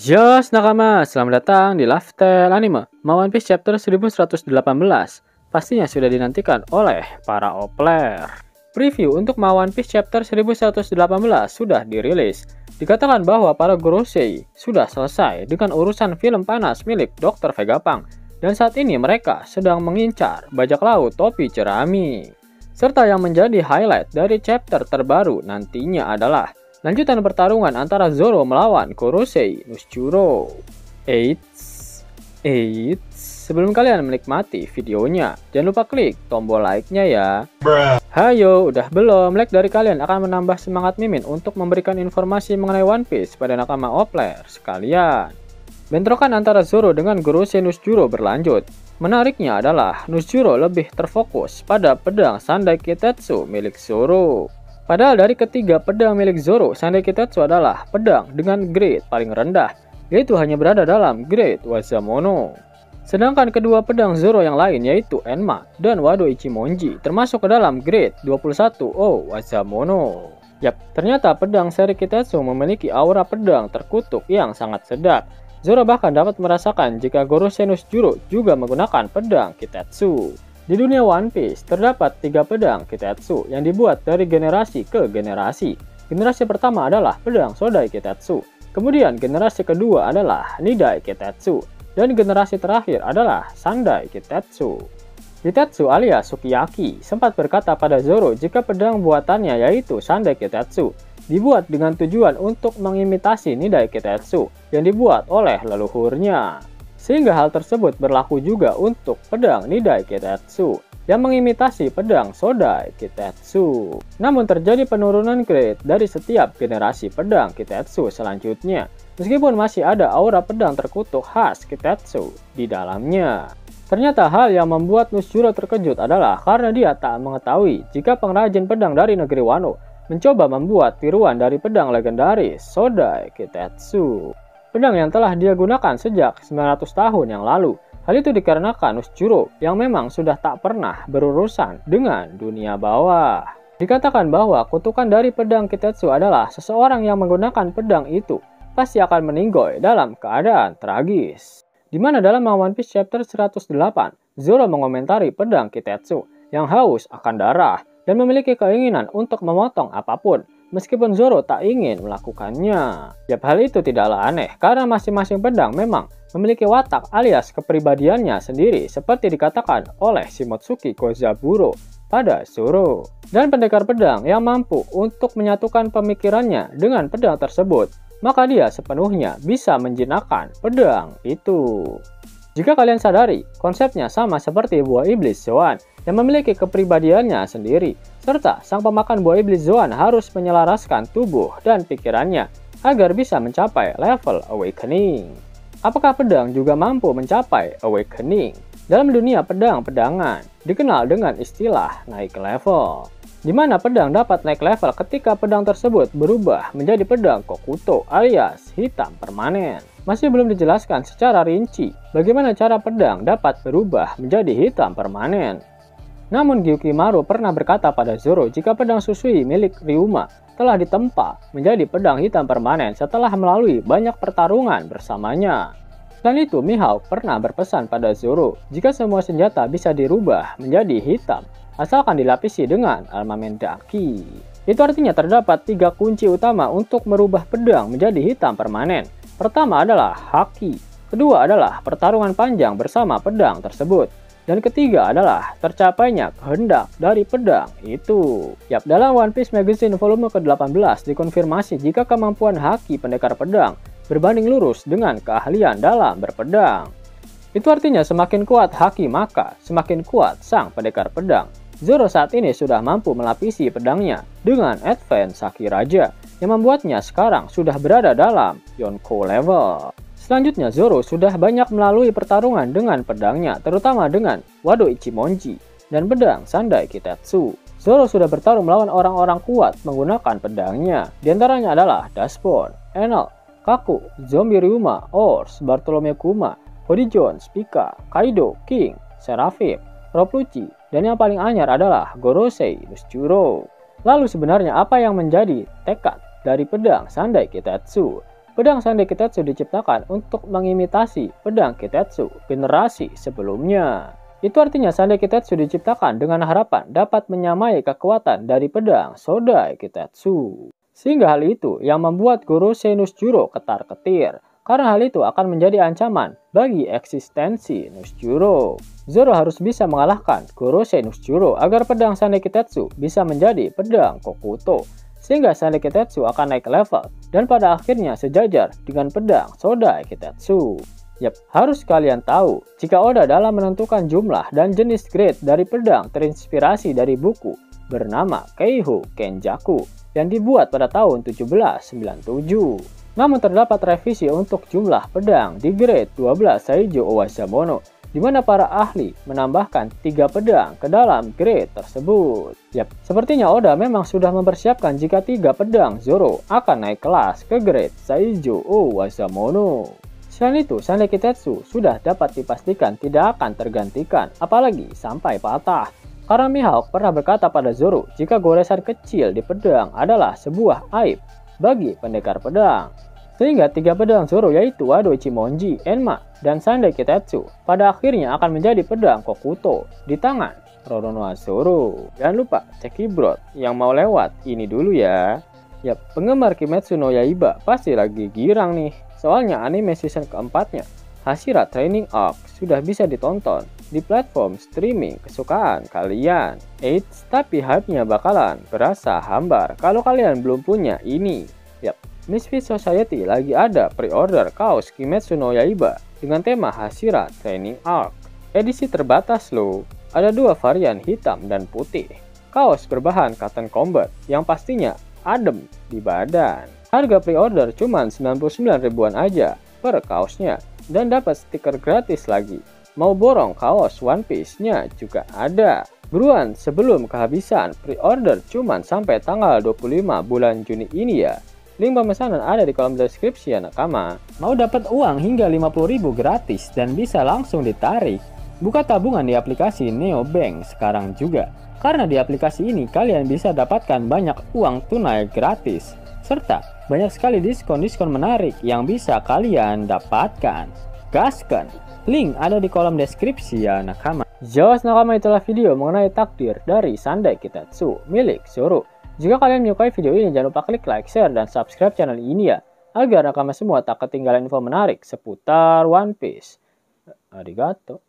Yos nakama, selamat datang di Lifestyle Anime One Piece Chapter 1118. Pastinya sudah dinantikan oleh para opler. Preview untuk One Piece Chapter 1118 sudah dirilis. Dikatakan bahwa para Gorosei sudah selesai dengan urusan film panas milik Dr. Vegapunk. Dan saat ini mereka sedang mengincar bajak laut topi jerami. Serta yang menjadi highlight dari chapter terbaru nantinya adalah lanjutan pertarungan antara Zoro melawan Gorosei Nushijuro. Sebelum kalian menikmati videonya, jangan lupa klik tombol like-nya ya. Hayo, udah belum? Like dari kalian akan menambah semangat Mimin untuk memberikan informasi mengenai One Piece pada nakama opler sekalian. Bentrokan antara Zoro dengan Gorosei Nushijuro berlanjut. Menariknya adalah Nushijuro lebih terfokus pada pedang Sandai Kitetsu milik Zoro. Padahal dari ketiga pedang milik Zoro, Sandai Kitetsu adalah pedang dengan grade paling rendah, yaitu hanya berada dalam grade Wazamono. Sedangkan kedua pedang Zoro yang lain yaitu Enma dan Wado Ichimonji termasuk ke dalam grade 21O Wazamono. Yap, ternyata pedang seri Kitetsu memiliki aura pedang terkutuk yang sangat sedap. Zoro bahkan dapat merasakan jika Gorosei Nushijuro juga menggunakan pedang Kitetsu. Di dunia One Piece, terdapat 3 pedang Kitetsu yang dibuat dari generasi ke generasi. Generasi pertama adalah pedang Sodai Kitetsu, kemudian generasi kedua adalah Nidai Kitetsu, dan generasi terakhir adalah Sandai Kitetsu. Kitetsu alias Sukiyaki sempat berkata pada Zoro jika pedang buatannya yaitu Sandai Kitetsu dibuat dengan tujuan untuk mengimitasi Nidai Kitetsu yang dibuat oleh leluhurnya. Sehingga hal tersebut berlaku juga untuk pedang Nidai Kitetsu yang mengimitasi pedang Sodai Kitetsu. Namun terjadi penurunan grade dari setiap generasi pedang Kitetsu selanjutnya, meskipun masih ada aura pedang terkutuk khas Kitetsu di dalamnya. Ternyata hal yang membuat Nushijuro terkejut adalah karena dia tak mengetahui jika pengrajin pedang dari negeri Wano mencoba membuat tiruan dari pedang legendaris Sodai Kitetsu. Pedang yang telah dia gunakan sejak 900 tahun yang lalu. Hal itu dikarenakan Nushijuro yang memang sudah tak pernah berurusan dengan dunia bawah. Dikatakan bahwa kutukan dari pedang Kitetsu adalah seseorang yang menggunakan pedang itu pasti akan meninggoy dalam keadaan tragis. Di mana dalam One Piece Chapter 108, Zoro mengomentari pedang Kitetsu yang haus akan darah dan memiliki keinginan untuk memotong apapun, meskipun Zoro tak ingin melakukannya. Yap, hal itu tidaklah aneh, karena masing-masing pedang memang memiliki watak alias kepribadiannya sendiri, seperti dikatakan oleh Shimotsuki Kozaburo pada Zoro. Dan pendekar pedang yang mampu untuk menyatukan pemikirannya dengan pedang tersebut, maka dia sepenuhnya bisa menjinakkan pedang itu. Jika kalian sadari, konsepnya sama seperti buah iblis Zoan yang memiliki kepribadiannya sendiri, serta sang pemakan buah iblis Zoan harus menyelaraskan tubuh dan pikirannya agar bisa mencapai level awakening. Apakah pedang juga mampu mencapai awakening? Dalam dunia pedang-pedangan, dikenal dengan istilah naik level, di mana pedang dapat naik level ketika pedang tersebut berubah menjadi pedang Kokuto alias hitam permanen. Masih belum dijelaskan secara rinci bagaimana cara pedang dapat berubah menjadi hitam permanen. Namun Gyukimaru pernah berkata pada Zoro jika pedang Susui milik Ryuma telah ditempa menjadi pedang hitam permanen setelah melalui banyak pertarungan bersamanya. Selain itu, Mihawk pernah berpesan pada Zoro jika semua senjata bisa dirubah menjadi hitam asalkan dilapisi dengan armamen daki. Itu artinya terdapat 3 kunci utama untuk merubah pedang menjadi hitam permanen. Pertama adalah haki, kedua adalah pertarungan panjang bersama pedang tersebut, dan ketiga adalah tercapainya kehendak dari pedang itu. Yap, dalam One Piece Magazine volume ke-18 dikonfirmasi jika kemampuan haki pendekar pedang berbanding lurus dengan keahlian dalam berpedang. Itu artinya semakin kuat haki maka semakin kuat sang pendekar pedang. Zoro saat ini sudah mampu melapisi pedangnya dengan advance haki raja yang membuatnya sekarang sudah berada dalam Yonko level. Selanjutnya Zoro sudah banyak melalui pertarungan dengan pedangnya, terutama dengan Wado Ichimonji dan pedang Sandai Kitetsu. Zoro sudah bertarung melawan orang-orang kuat menggunakan pedangnya, diantaranya adalah Dashboard, Enel, Kaku, Zombie Ryuma, Ors, Bartolomeo Kuma, Cody Jones, Pika, Kaido, King, Seraphim, Rob Lucci, dan yang paling anyar adalah Gorosei Nushijuro. Lalu sebenarnya apa yang menjadi tekad dari pedang Sandai Kitetsu? Pedang Sandai Kitetsu diciptakan untuk mengimitasi pedang Kitetsu generasi sebelumnya. Itu artinya Sandai Kitetsu diciptakan dengan harapan dapat menyamai kekuatan dari pedang Sodai Kitetsu. Sehingga hal itu yang membuat Gorosei Nusjuro ketar-ketir, karena hal itu akan menjadi ancaman bagi eksistensi Nusjuro. Zoro harus bisa mengalahkan Gorosei Nusjuro agar pedang Sandai Kitetsu bisa menjadi pedang Kokuto, sehingga Sandai Kitetsu akan naik level dan pada akhirnya sejajar dengan pedang Sodai Kitetsu. Yap, harus kalian tahu, jika Oda dalam menentukan jumlah dan jenis grade dari pedang terinspirasi dari buku bernama Keiho Kenjaku yang dibuat pada tahun 1797. Namun terdapat revisi untuk jumlah pedang di grade 12 Saijo Owasamono, di mana para ahli menambahkan 3 pedang ke dalam grade tersebut. Yap, sepertinya Oda memang sudah mempersiapkan jika 3 pedang Zoro akan naik kelas ke grade Saijo Owasamono. Selain itu, Sandai Kitetsu sudah dapat dipastikan tidak akan tergantikan, apalagi sampai patah. Karena Mihawk pernah berkata pada Zoro jika goresan kecil di pedang adalah sebuah aib bagi pendekar pedang. Sehingga 3 pedang Zoro yaitu Wado Ichimonji, Enma, dan Sandai Kitetsu pada akhirnya akan menjadi pedang Kokuto di tangan Roronoa Zoro. Jangan lupa cek Kibrot yang mau lewat ini dulu ya. Yap, penggemar Kimetsu no Yaiba pasti lagi girang nih. Soalnya anime season keempatnya, Hashira Training Arc, sudah bisa ditonton di platform streaming kesukaan kalian. Eits, tapi hype-nya bakalan berasa hambar kalau kalian belum punya ini. Yap, Misfit Society lagi ada pre-order kaos Kimetsu no Yaiba dengan tema Hashira Training Arc. Edisi terbatas loh, ada 2 varian hitam dan putih. Kaos berbahan cotton combat yang pastinya adem di badan. Harga pre-order cuma 99 ribuan aja per kaosnya dan dapat stiker gratis lagi. Mau borong kaos One Piece-nya juga ada. Buruan sebelum kehabisan, pre-order cuma sampai tanggal 25 bulan Juni ini ya. Link pemesanan ada di kolom deskripsi ya nakama. Mau dapat uang hingga 50.000 gratis dan bisa langsung ditarik? Buka tabungan di aplikasi Neobank sekarang juga. Karena di aplikasi ini kalian bisa dapatkan banyak uang tunai gratis. Serta banyak sekali diskon-diskon menarik yang bisa kalian dapatkan. Gaskan! Link ada di kolom deskripsi ya nakama. Jelas nakama, itulah video mengenai takdir dari Sandai Kitetsu milik Zoro. Jika kalian menyukai video ini jangan lupa klik like, share, dan subscribe channel ini ya. Agar nakama semua tak ketinggalan info menarik seputar One Piece. Arigato.